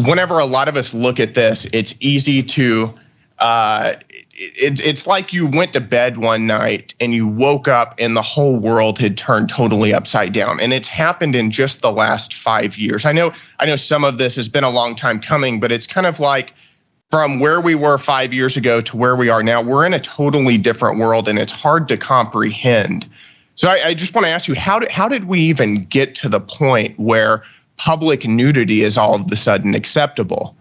whenever a lot of us look at this, it's easy to, it's like you went to bed one night and you woke up and the whole world had turned totally upside down. And it's happened in just the last 5 years. I know some of this has been a long time coming, but it's kind of like from where we were 5 years ago to where we are now, we're in a totally different world and it's hard to comprehend. So I just want to ask you, how did we even get to the point where public nudity is all of a sudden acceptable?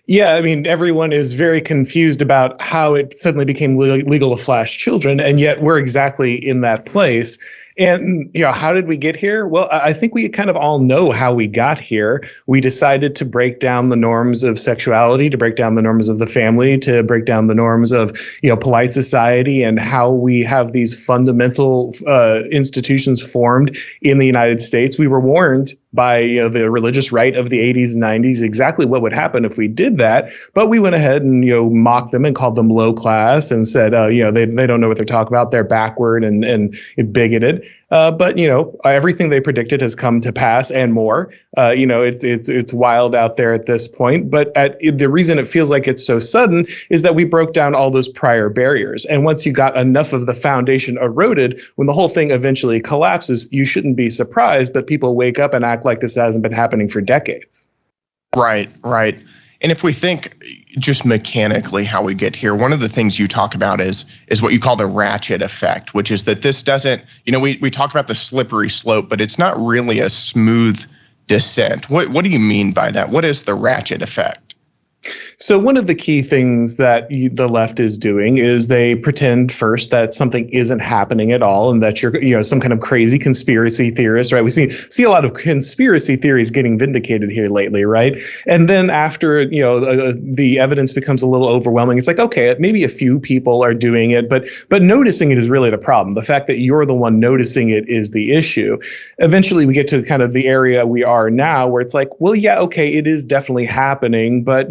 Yeah, I mean, everyone is very confused about how it suddenly became legal to flash children, and yet we're exactly in that place. And, how did we get here? Well, I think we kind of all know how we got here. We decided to break down the norms of sexuality, to break down the norms of the family, to break down the norms of, polite society and how we have these fundamental institutions formed in the United States. We were warned by the religious right of the 80s and 90s exactly what would happen if we did that. But we went ahead and, mocked them and called them low class and said, they don't know what they're talking about. They're backward and bigoted. But everything they predicted has come to pass and more. It's wild out there at this point. But the reason it feels like it's so sudden is that we broke down all those prior barriers. And once you got enough of the foundation eroded, when the whole thing eventually collapses, you shouldn't be surprised. But people wake up and act like this hasn't been happening for decades. Right. And if we think just mechanically how we get here, one of the things you talk about is what you call the ratchet effect, which is that this doesn't, we talk about the slippery slope, but it's not really a smooth descent. What do you mean by that? What is the ratchet effect? So one of the key things that the left is doing is they pretend first that something isn't happening at all and that you're some kind of crazy conspiracy theorist, right? We see a lot of conspiracy theories getting vindicated here lately, right? And then after the evidence becomes a little overwhelming, it's like, okay, maybe a few people are doing it, but noticing it is really the problem. The fact that you're the one noticing it is the issue. Eventually we get to kind of the area we are now where it's like, well, yeah, okay, it is definitely happening, but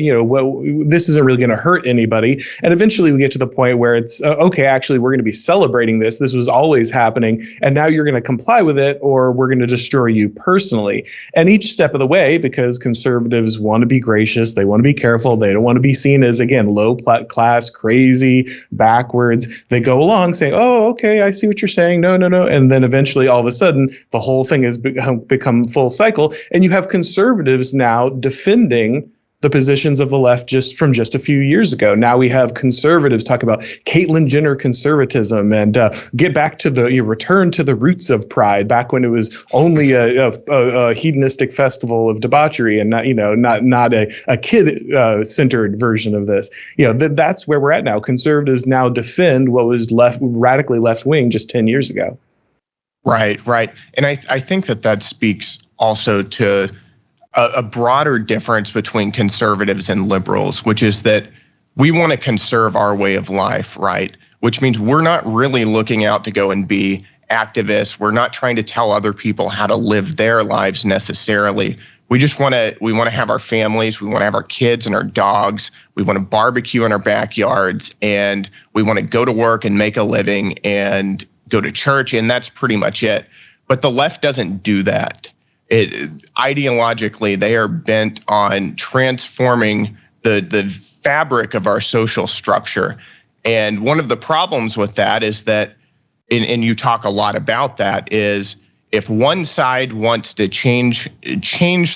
this isn't really going to hurt anybody. And eventually we get to the point where it's, okay, actually, we're going to be celebrating this. This was always happening. And now you're going to comply with it or we're going to destroy you personally. And each step of the way, because conservatives want to be gracious, they want to be careful, they don't want to be seen as, again, low class, crazy, backwards. They go along saying, oh, okay, I see what you're saying. No. And then eventually all of a sudden the whole thing has become full cycle. And you have conservatives now defending the positions of the left just a few years ago. Now we have conservatives talk about Caitlyn Jenner conservatism and get back to return to the roots of Pride, back when it was only a hedonistic festival of debauchery and not a kid centered version of this. That's where we're at now. Conservatives now defend what was radically left wing just 10 years ago. Right. And I think that speaks also to a broader difference between conservatives and liberals, which is that we want to conserve our way of life, right? Which means we're not really looking out to go and be activists. We're not trying to tell other people how to live their lives necessarily. We just want to have our families. We want to have our kids and our dogs. We want to barbecue in our backyards, and we want to go to work and make a living and go to church, and that's pretty much it. But the left doesn't do that. Ideologically, they are bent on transforming the fabric of our social structure. And one of the problems with that is that, and you talk a lot about that, is if one side wants to change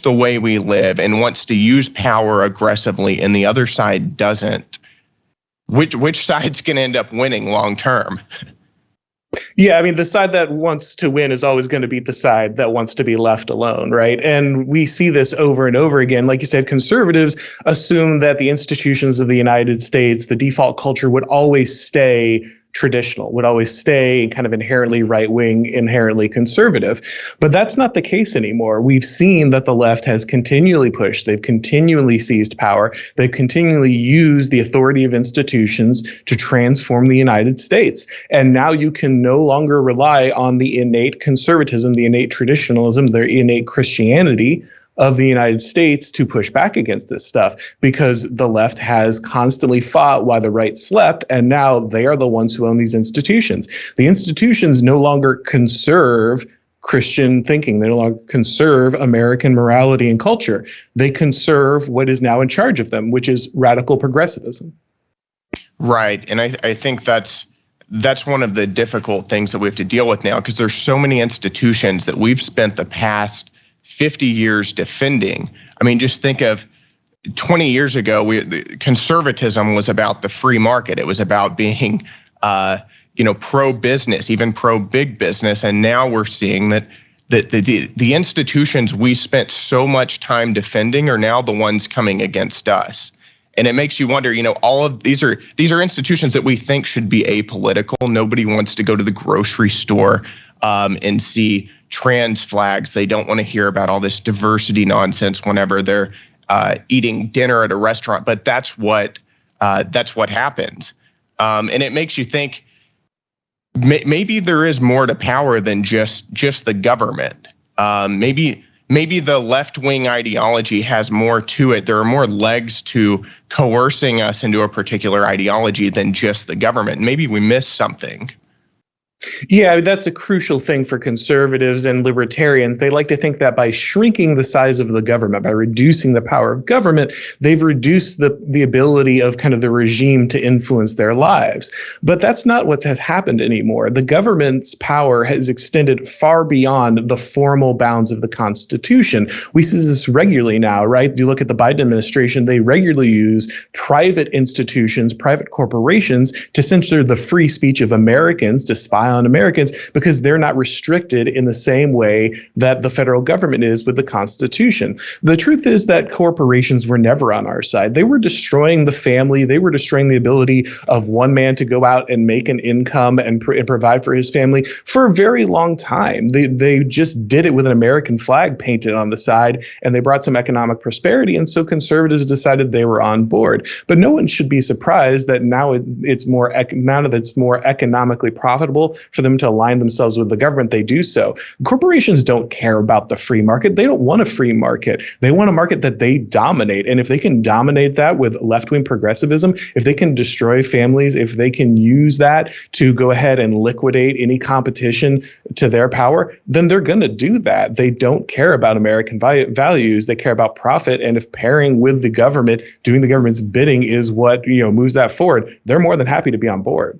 the way we live and wants to use power aggressively and the other side doesn't, which side's going to end up winning long term? Yeah, I mean, the side that wants to win is always going to be the side that wants to be left alone, right? And we see this over and over again. Like you said, conservatives assume that the institutions of the United States, the default culture, would always stay traditional, would always stay kind of inherently right-wing, inherently conservative. But that's not the case anymore. We've seen that the left has continually pushed. They've continually seized power. They've continually used the authority of institutions to transform the United States. And now you can no longer rely on the innate conservatism, the innate traditionalism, their innate Christianity of the United States to push back against this stuff, because the left has constantly fought while the right slept, and now they are the ones who own these institutions. The institutions no longer conserve Christian thinking. They no longer conserve American morality and culture. They conserve what is now in charge of them, which is radical progressivism. Right. And I think that's one of the difficult things that we have to deal with now, because there's so many institutions that we've spent the past 50 years defending. I mean, just think of 20 years ago, conservatism was about the free market. It was about being, pro-business, even pro-big business. And now we're seeing that the institutions we spent so much time defending are now the ones coming against us. And it makes you wonder, all of these are institutions that we think should be apolitical. Nobody wants to go to the grocery store and see trans flags. They don't want to hear about all this diversity nonsense whenever they're eating dinner at a restaurant. But that's what happens. And it makes you think maybe there is more to power than just the government. Maybe the left-wing ideology has more to it. There are more legs to coercing us into a particular ideology than just the government. Maybe we missed something. Yeah, that's a crucial thing for conservatives and libertarians. They like to think that by shrinking the size of the government, by reducing the power of government, they've reduced the ability of kind of the regime to influence their lives. But that's not what has happened anymore. The government's power has extended far beyond the formal bounds of the Constitution. We see this regularly now, right? You look at the Biden administration, they regularly use private institutions, private corporations to censor the free speech of Americans, to spy on Americans, because they're not restricted in the same way that the federal government is with the Constitution. The truth is that corporations were never on our side. They were destroying the family. They were destroying the ability of one man to go out and make an income and provide for his family for a very long time. They just did it with an American flag painted on the side, and they brought some economic prosperity. And so conservatives decided they were on board. But no one should be surprised that now it's more economically profitable for them to align themselves with the government. They do so. Corporations don't care about the free market. They don't want a free market. They want a market that they dominate. And if they can dominate that with left-wing progressivism, if they can destroy families, if they can use that to go ahead and liquidate any competition to their power, then they're going to do that. They don't care about American values. They care about profit. And if pairing with the government, doing the government's bidding is what moves that forward, they're more than happy to be on board.